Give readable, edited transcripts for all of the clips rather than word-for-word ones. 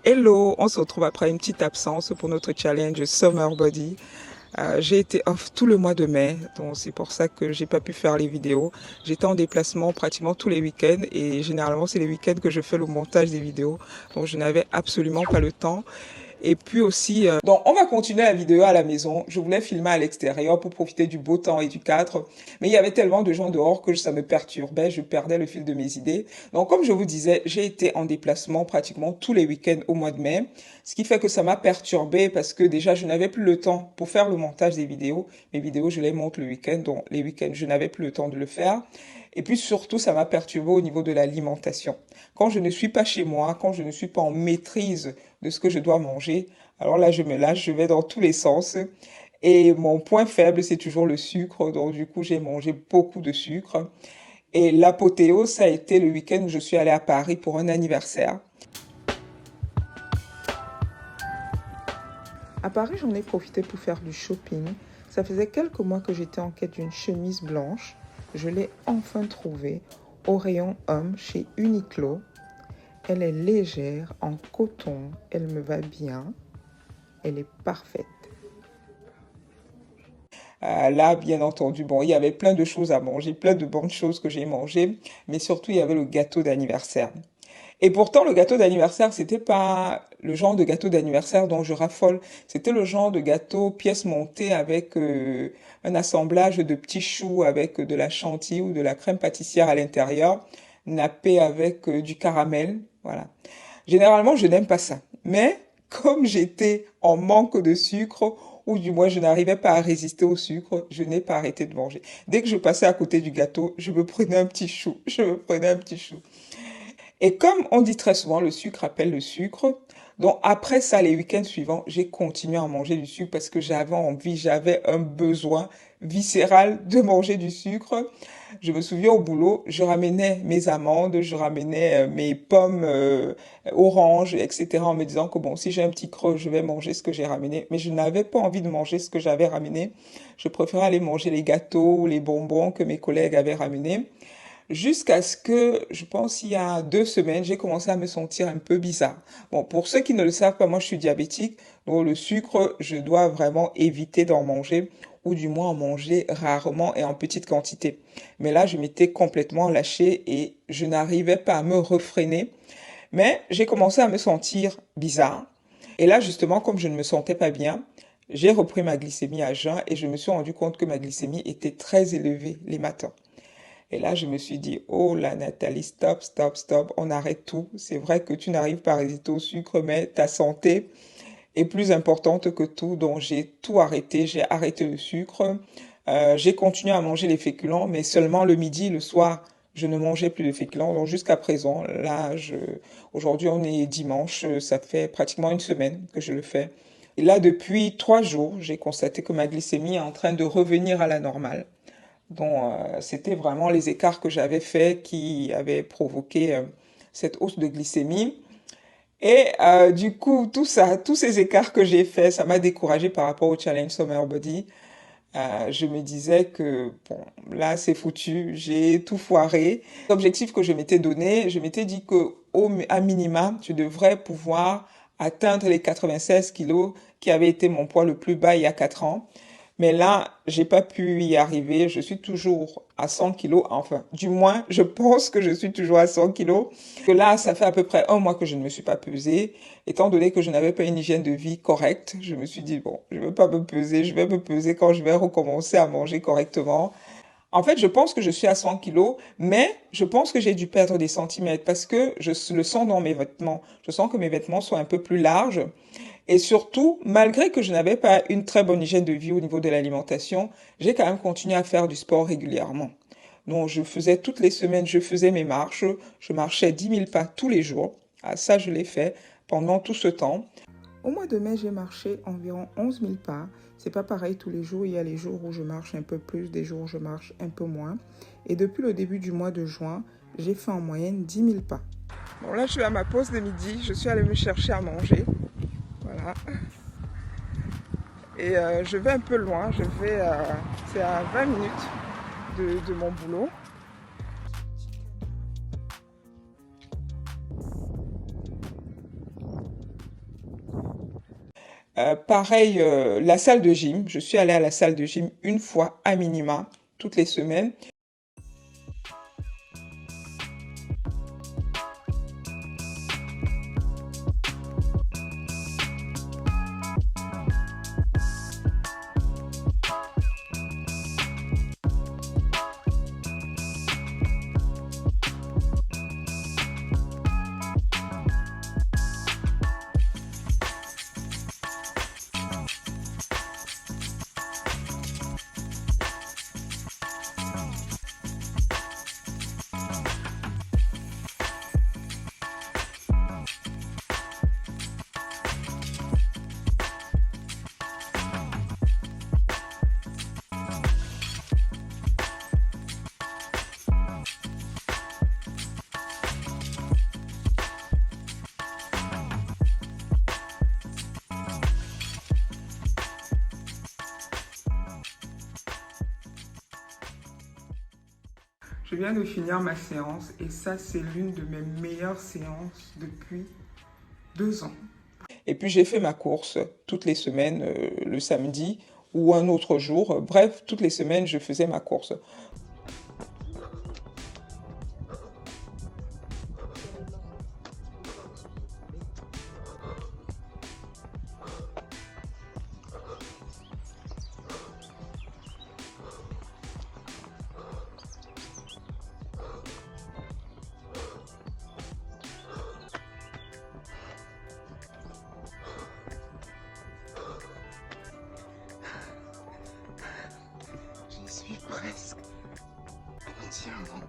Hello, on se retrouve après une petite absence pour notre challenge Summer Body. J'ai été off tout le mois de mai, donc c'est pour ça que j'ai pas pu faire les vidéos. J'étais en déplacement pratiquement tous les week-ends et généralement c'est les week-ends que je fais le montage des vidéos, donc je n'avais absolument pas le temps. Et puis aussi, donc on va continuer la vidéo à la maison. Je voulais filmer à l'extérieur pour profiter du beau temps et du cadre. Mais il y avait tellement de gens dehors que ça me perturbait. Je perdais le fil de mes idées. Donc comme je vous disais, j'ai été en déplacement pratiquement tous les week-ends au mois de mai. Ce qui fait que ça m'a perturbé parce que déjà je n'avais plus le temps pour faire le montage des vidéos. Mes vidéos, je les monte le week-end. Donc les week-ends, je n'avais plus le temps de le faire. Et puis surtout, ça m'a perturbé au niveau de l'alimentation. Quand je ne suis pas chez moi, quand je ne suis pas en maîtrise de ce que je dois manger, alors là, je me lâche, je vais dans tous les sens. Et mon point faible, c'est toujours le sucre. Donc du coup, j'ai mangé beaucoup de sucre. Et l'apothéose, ça a été le week-end où je suis allée à Paris pour un anniversaire. À Paris, j'en ai profité pour faire du shopping. Ça faisait quelques mois que j'étais en quête d'une chemise blanche. Je l'ai enfin trouvée au rayon homme chez Uniqlo. Elle est légère, en coton, elle me va bien, elle est parfaite. Là, bien entendu, bon, il y avait plein de choses à manger, plein de bonnes choses que j'ai mangées, mais surtout, il y avait le gâteau d'anniversaire. Et pourtant, le gâteau d'anniversaire, c'était pas le genre de gâteau d'anniversaire dont je raffole. C'était le genre de gâteau pièce montée avec un assemblage de petits choux avec de la chantilly ou de la crème pâtissière à l'intérieur, nappé avec du caramel. Voilà. Généralement, je n'aime pas ça. Mais comme j'étais en manque de sucre, ou du moins je n'arrivais pas à résister au sucre, je n'ai pas arrêté de manger. Dès que je passais à côté du gâteau, je me prenais un petit chou. Je me prenais un petit chou. Et comme on dit très souvent, le sucre appelle le sucre. Donc après ça, les week-ends suivants, j'ai continué à manger du sucre parce que j'avais envie, j'avais un besoin viscéral de manger du sucre. Je me souviens au boulot, je ramenais mes amandes, je ramenais mes pommes oranges, etc. en me disant que bon, si j'ai un petit creux, je vais manger ce que j'ai ramené. Mais je n'avais pas envie de manger ce que j'avais ramené. Je préférais aller manger les gâteaux ou les bonbons que mes collègues avaient ramenés. Jusqu'à ce que, je pense, il y a 2 semaines, j'ai commencé à me sentir un peu bizarre. Bon, pour ceux qui ne le savent pas, moi je suis diabétique, donc le sucre, je dois vraiment éviter d'en manger, ou du moins en manger rarement et en petite quantité. Mais là, je m'étais complètement lâchée et je n'arrivais pas à me refréner. Mais j'ai commencé à me sentir bizarre. Et là, justement, comme je ne me sentais pas bien, j'ai repris ma glycémie à jeun et je me suis rendu compte que ma glycémie était très élevée les matins. Et là, je me suis dit, oh là, Nathalie, stop, stop, stop, on arrête tout. C'est vrai que tu n'arrives pas à résister au sucre, mais ta santé est plus importante que tout. Donc, j'ai tout arrêté. J'ai arrêté le sucre. J'ai continué à manger les féculents, mais seulement le midi, le soir, je ne mangeais plus de féculents. Donc, jusqu'à présent, là, aujourd'hui, on est dimanche. Ça fait pratiquement une semaine que je le fais. Et là, depuis 3 jours, j'ai constaté que ma glycémie est en train de revenir à la normale. Donc, c'était vraiment les écarts que j'avais faits qui avaient provoqué cette hausse de glycémie. Et du coup, tout ça, tous ces écarts que j'ai faits, ça m'a découragée par rapport au challenge Summer Body. Je me disais que, bon, là, c'est foutu, j'ai tout foiré. L'objectif que je m'étais donné, je m'étais dit que, à minima, tu devrais pouvoir atteindre les 96 kilos qui avait été mon poids le plus bas il y a 4 ans. Mais là, j'ai pas pu y arriver. Je suis toujours à 100 kilos. Enfin, du moins, je pense que je suis toujours à 100 kilos. Que là, ça fait à peu près un mois que je ne me suis pas pesée. Étant donné que je n'avais pas une hygiène de vie correcte, je me suis dit, bon, je ne veux pas me peser. Je vais me peser quand je vais recommencer à manger correctement. En fait, je pense que je suis à 100 kilos, mais je pense que j'ai dû perdre des centimètres parce que je le sens dans mes vêtements. Je sens que mes vêtements sont un peu plus larges. Et surtout, malgré que je n'avais pas une très bonne hygiène de vie au niveau de l'alimentation, j'ai quand même continué à faire du sport régulièrement. Donc, je faisais toutes les semaines, je faisais mes marches. Je marchais 10 000 pas tous les jours. Ah, ça, je l'ai fait pendant tout ce temps. Au mois de mai, j'ai marché environ 11 000 pas. C'est pas pareil tous les jours. Il y a les jours où je marche un peu plus, des jours où je marche un peu moins. Et depuis le début du mois de juin, j'ai fait en moyenne 10 000 pas. Bon, là, je suis à ma pause de midi. Je suis allée me chercher à manger. Voilà. Et je vais un peu loin. C'est à 20 minutes de mon boulot. Pareil, la salle de gym. Je suis allée à la salle de gym une fois à minima, toutes les semaines. Je viens de finir ma séance et ça, c'est l'une de mes meilleures séances depuis 2 ans. Et puis j'ai fait ma course toutes les semaines, le samedi ou un autre jour. Bref, toutes les semaines, je faisais ma course. J'y suis presque. Entièrement.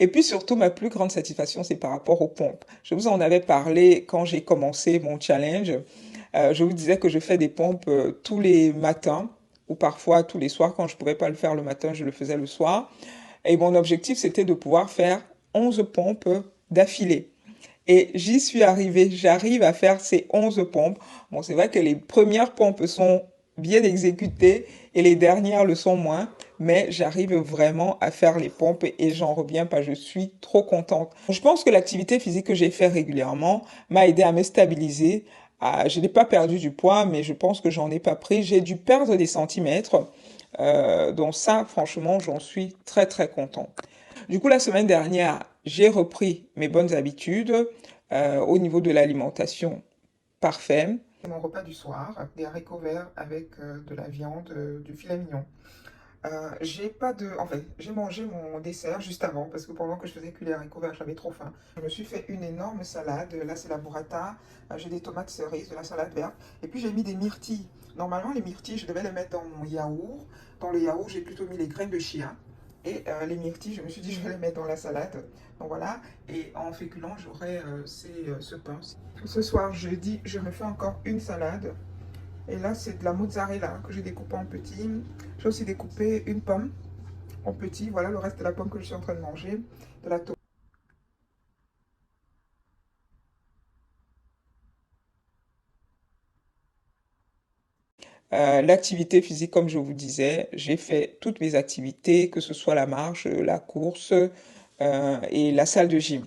Et puis surtout, ma plus grande satisfaction, c'est par rapport aux pompes. Je vous en avais parlé quand j'ai commencé mon challenge. Je vous disais que je fais des pompes tous les matins ou parfois tous les soirs. Quand je ne pouvais pas le faire le matin, je le faisais le soir. Et mon objectif, c'était de pouvoir faire 11 pompes d'affilée. Et j'y suis arrivée, j'arrive à faire ces 11 pompes. Bon, c'est vrai que les premières pompes sont bien exécutées et les dernières le sont moins, mais j'arrive vraiment à faire les pompes et j'en reviens pas, je suis trop contente. Je pense que l'activité physique que j'ai fait régulièrement m'a aidé à me stabiliser. Je n'ai pas perdu du poids, mais je pense que j'en ai pas pris. J'ai dû perdre des centimètres. Donc ça, franchement, j'en suis très très contente. Du coup, la semaine dernière, j'ai repris mes bonnes habitudes au niveau de l'alimentation. Parfait. C'est mon repas du soir, des haricots verts avec de la viande, du filet mignon. J'ai pas de... En fait, j'ai mangé mon dessert juste avant parce que pendant que je faisais cuire les haricots verts, j'avais trop faim. Je me suis fait une énorme salade. Là, c'est la burrata. J'ai des tomates cerises, de la salade verte. Et puis, j'ai mis des myrtilles. Normalement, les myrtilles, je devais les mettre dans mon yaourt. Dans le yaourt, j'ai plutôt mis les graines de chia. Et les myrtilles, je me suis dit, je vais les mettre dans la salade. Donc voilà. Et en féculent, j'aurai ce pain. Ce soir, jeudi, je me fais encore une salade. Et là, c'est de la mozzarella que j'ai découpée en petits. J'ai aussi découpé une pomme en petits. Voilà le reste de la pomme que je suis en train de manger. De la tomate. L'activité physique, comme je vous disais, j'ai fait toutes mes activités, que ce soit la marche, la course et la salle de gym.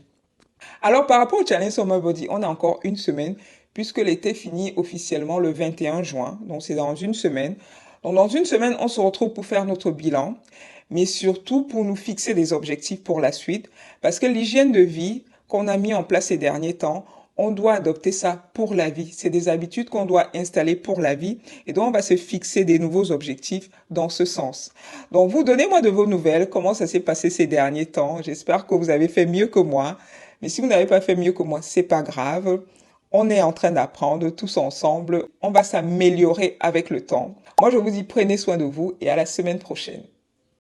Alors, par rapport au Challenge Summer Body, on a encore une semaine, puisque l'été finit officiellement le 21 juin, donc c'est dans une semaine. Donc, dans une semaine, on se retrouve pour faire notre bilan, mais surtout pour nous fixer des objectifs pour la suite, parce que l'hygiène de vie qu'on a mis en place ces derniers temps, on doit adopter ça pour la vie. C'est des habitudes qu'on doit installer pour la vie, et donc on va se fixer des nouveaux objectifs dans ce sens. Donc, vous donnez-moi de vos nouvelles, comment ça s'est passé ces derniers temps. J'espère que vous avez fait mieux que moi. Mais si vous n'avez pas fait mieux que moi, c'est pas grave. On est en train d'apprendre tous ensemble. On va s'améliorer avec le temps. Moi, je vous dis prenez soin de vous et à la semaine prochaine.